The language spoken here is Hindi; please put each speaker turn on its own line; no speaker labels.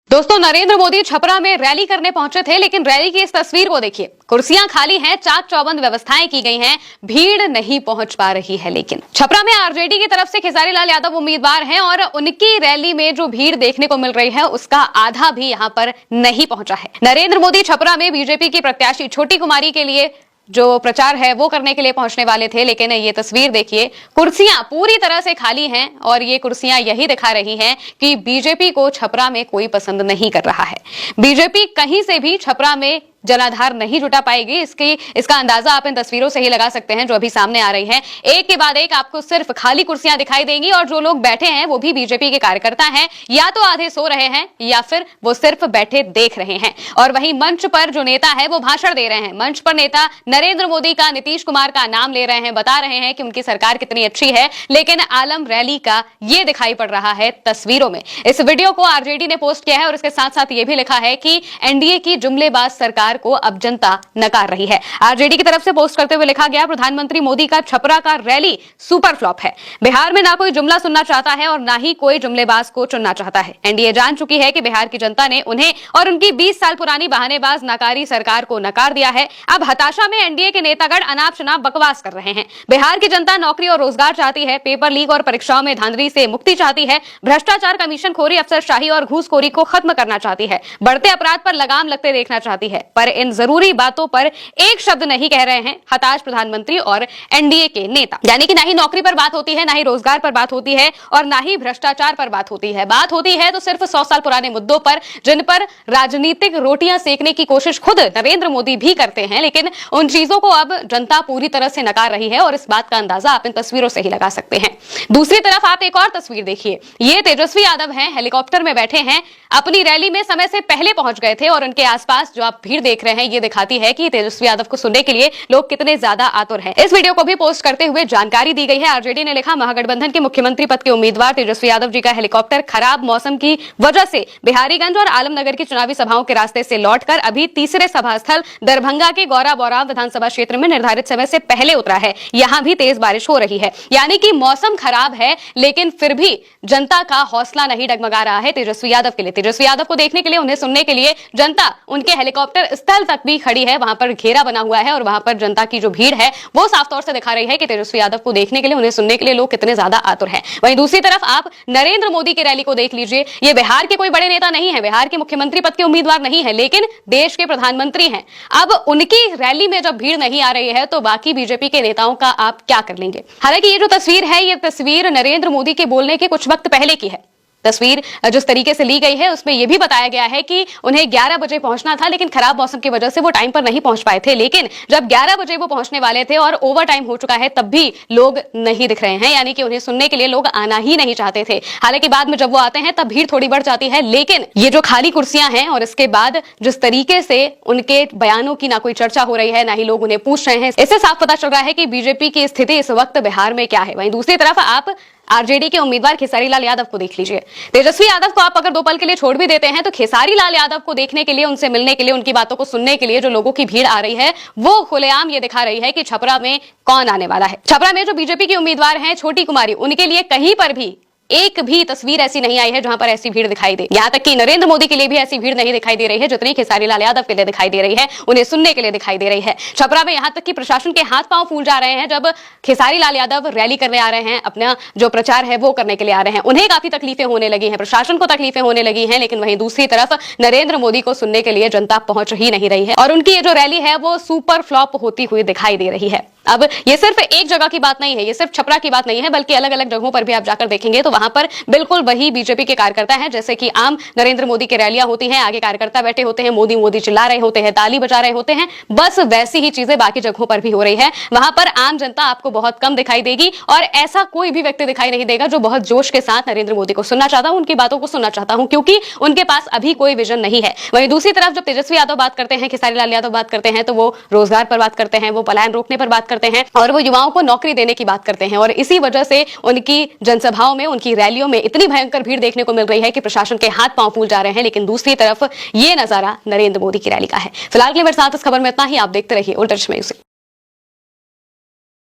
दोस्तों, नरेंद्र मोदी छपरा में रैली करने पहुंचे थे, लेकिन रैली की इस तस्वीर को देखिए। कुर्सियां खाली हैं, चाक चौबंद व्यवस्थाएं की गई हैं, भीड़ नहीं पहुंच पा रही है। लेकिन छपरा में आरजेडी की तरफ से खेसारी लाल यादव उम्मीदवार हैं और उनकी रैली में जो भीड़ देखने को मिल रही है उसका आधा भी यहां पर नहीं पहुंचा है। नरेंद्र मोदी छपरा में बीजेपी की प्रत्याशी छोटी कुमारी के लिए जो प्रचार है वो करने के लिए पहुंचने वाले थे, लेकिन ये तस्वीर देखिए, कुर्सियां पूरी तरह से खाली हैं और ये कुर्सियां यही दिखा रही हैं कि बीजेपी को छपरा में कोई पसंद नहीं कर रहा है। बीजेपी कहीं से भी छपरा में जनाधार नहीं जुटा पाएगी। इसका अंदाजा आप इन तस्वीरों से ही लगा सकते हैं जो अभी सामने आ रही हैं। एक के बाद एक आपको सिर्फ खाली कुर्सियां दिखाई देंगी और जो लोग बैठे हैं वो भी बीजेपी के कार्यकर्ता हैं, या तो आधे सो रहे हैं या फिर वो सिर्फ बैठे देख रहे हैं। और वहीं मंच पर जो नेता है वो भाषण दे रहे हैं। मंच पर नेता नरेंद्र मोदी का, नीतीश कुमार का नाम ले रहे हैं, बता रहे हैं कि उनकी सरकार कितनी अच्छी है, लेकिन आलम रैली का ये दिखाई पड़ रहा है तस्वीरों में। इस वीडियो को आरजेडी ने पोस्ट किया है और इसके साथ साथ ये भी लिखा है कि एनडीए की जुमलेबाज सरकार को अब जनता नकार रही है। आरजेडी की तरफ से पोस्ट करते हुए लिखा गया, प्रधानमंत्री मोदी का छपरा का रैली सुपर फ्लॉप है। बिहार में ना कोई जुमला सुनना चाहता है और ना ही कोई जुमलेबाज को चुनना चाहता है। एनडीए जान चुकी है कि बिहार की जनता ने उन्हें और उनकी 20 साल पुरानी बहानेबाज नाकारी सरकार को नकार दिया है। अब हताशा में एनडीए के नेतागण अनाप शनाप बकवास कर रहे हैं। बिहार की जनता नौकरी और रोजगार चाहती है, पेपर लीक और परीक्षाओं में धांधली से मुक्ति चाहती है, भ्रष्टाचार, कमीशनखोरी, अफसरशाही और घूसखोरी को खत्म करना चाहती है, बढ़ते अपराध पर लगाम लगते देखना चाहती है। पर इन जरूरी बातों पर एक शब्द नहीं कह रहे हैं हताश प्रधानमंत्री और एनडीए के नेता। यानी कि ना ही नौकरी पर बात होती है, ना ही रोजगार पर बात होती है और ना ही भ्रष्टाचार पर बात होती है। बात होती है तो सिर्फ 100 साल पुराने मुद्दों पर, जिन पर राजनीतिक रोटियां सेकने की कोशिश खुद नरेंद्र मोदी भी करते हैं। लेकिन उन चीजों को अब जनता पूरी तरह से नकार रही है और इस बात का अंदाजा आप इन तस्वीरों से ही लगा सकते हैं। दूसरी तरफ आप एक और तस्वीर देखिए। ये तेजस्वी यादव हैं, हेलीकॉप्टर में बैठे हैं, अपनी रैली में समय से पहले पहुंच गए थे और उनके आसपास जो आप भीड़ देख रहे हैं ये दिखाती है कि तेजस्वी यादव को सुनने के लिए लोग कितने ज्यादा आतुर हैं। इस वीडियो को भी पोस्ट करते हुए जानकारी दी गई है। आरजेडी ने लिखा, महागठबंधन के मुख्यमंत्री पद के उम्मीदवार तेजस्वी यादव जी का हेलीकॉप्टर खराब मौसम की वजह से बिहारीगंज और आलमनगर की चुनावी सभाओं के रास्ते से लौटकर अभी तीसरे सभा स्थल दरभंगा के गौरा बौरा विधानसभा क्षेत्र में निर्धारित समय से पहले उतरा है। यहां भी तेज बारिश हो रही है। यानी कि मौसम खराब है, लेकिन फिर भी जनता का हौसला नहीं डगमगा रहा है तेजस्वी यादव के लिए। तेजस्वी यादव को देखने के लिए, उन्हें सुनने के लिए जनता उनके हेलीकॉप्टर स्थल तक भी खड़ी है। वहां पर घेरा बना हुआ है और वहां पर जनता की जो भीड़ है वो साफ तौर से दिखा रही है कि तेजस्वी यादव को देखने के लिए, उन्हें सुनने के लिए लोग कितने ज्यादा आतुर हैं। वहीं दूसरी तरफ आप नरेंद्र मोदी की रैली को देख लीजिए। ये बिहार के कोई बड़े नेता नहीं है, बिहार के मुख्यमंत्री पद के उम्मीदवार नहीं है, लेकिन देश के प्रधानमंत्री हैं। अब उनकी रैली में जब भीड़ नहीं आ रही है तो बाकी बीजेपी के नेताओं का आप क्या कर लेंगे। हालांकि ये जो तस्वीर है, ये तस्वीर नरेंद्र मोदी के बोलने के कुछ वक्त पहले की है। तस्वीर जिस तरीके से ली गई है उसमें यह भी बताया गया है कि उन्हें 11 बजे पहुंचना था, लेकिन खराब मौसम की वजह से वो टाइम पर नहीं पहुंच पाए थे। लेकिन जब 11 बजे वो पहुंचने वाले थे और ओवर टाइम हो चुका है, तब भी लोग नहीं दिख रहे हैं। यानी कि उन्हें सुनने के लिए लोग आना ही नहीं चाहते थे। हालांकि बाद में जब वो आते हैं तब भीड़ थोड़ी बढ़ जाती है। लेकिन ये जो खाली कुर्सियां हैं और इसके बाद जिस तरीके से उनके बयानों की ना कोई चर्चा हो रही है, ना ही लोग उन्हें पूछ रहे हैं, इससे साफ पता चल रहा है कि बीजेपी की स्थिति इस वक्त बिहार में क्या है। वहीं दूसरी तरफ आप आरजेडी के उम्मीदवार खेसारी लाल यादव को देख लीजिए। तेजस्वी यादव को आप अगर 2 पल के लिए छोड़ भी देते हैं तो खेसारी लाल यादव को देखने के लिए, उनसे मिलने के लिए, उनकी बातों को सुनने के लिए जो लोगों की भीड़ आ रही है वो खुलेआम ये दिखा रही है कि छपरा में कौन आने वाला है। छपरा में जो बीजेपी की उम्मीदवार हैं छोटी कुमारी, उनके लिए कहीं पर भी एक भी तस्वीर ऐसी नहीं आई है जहां पर ऐसी भीड़ दिखाई दे। यहां तक कि नरेंद्र मोदी के लिए भी ऐसी भीड़ नहीं दिखाई दे रही है जितनी खेसारी लाल यादव के लिए दिखाई दे रही है, उन्हें सुनने के लिए दिखाई दे रही है। छपरा में यहां तक कि प्रशासन के हाथ पांव फूल जा रहे हैं जब खेसारी लाल यादव रैली करने आ रहे हैं, अपना जो प्रचार है वो करने के लिए आ रहे हैं। उन्हें काफी तकलीफें होने लगी हैं, प्रशासन को तकलीफें होने लगी हैं। लेकिन वहीं दूसरी तरफ नरेंद्र मोदी को सुनने के लिए जनता पहुंच ही नहीं रही है और उनकी ये जो रैली है वो सुपर फ्लॉप होती हुई दिखाई दे रही है। अब ये सिर्फ एक जगह की बात नहीं है, ये सिर्फ छपरा की बात नहीं है, बल्कि अलग अलग जगहों पर भी आप जाकर देखेंगे तो वहां पर बिल्कुल वही बीजेपी के कार्यकर्ता हैं। जैसे कि आम नरेंद्र मोदी की रैलियां होती हैं, आगे कार्यकर्ता बैठे होते हैं, मोदी मोदी चिल्ला रहे होते हैं, ताली बजा रहे होते हैं, बस वैसी ही चीजें बाकी जगहों पर भी हो रही है। वहां पर आम जनता आपको बहुत कम दिखाई देगी और ऐसा कोई भी व्यक्ति दिखाई नहीं देगा जो बहुत जोश के साथ नरेंद्र मोदी को सुनना चाहता हूं, उनकी बातों को सुनना चाहता हूं, क्योंकि उनके पास अभी कोई विजन नहीं है। वहीं दूसरी तरफ जब तेजस्वी यादव बात करते हैं, खेसारी लाल यादव बात करते हैं, तो वो रोजगार पर बात करते हैं, वो पलायन रोकने पर बात करते हैं और वो युवाओं को नौकरी देने की बात करते हैं। और इसी वजह से उनकी जनसभाओं में, उनकी रैलियों में इतनी भयंकर भीड़ देखने को मिल रही है कि प्रशासन के हाथ पांव फूल जा रहे हैं। लेकिन दूसरी तरफ ये नजारा नरेंद्र मोदी की रैली का है। फिलहाल के लिए मेरे साथ इस खबर में इतना ही। आप देखते रहिए उल्टा चश्मा न्यूज़।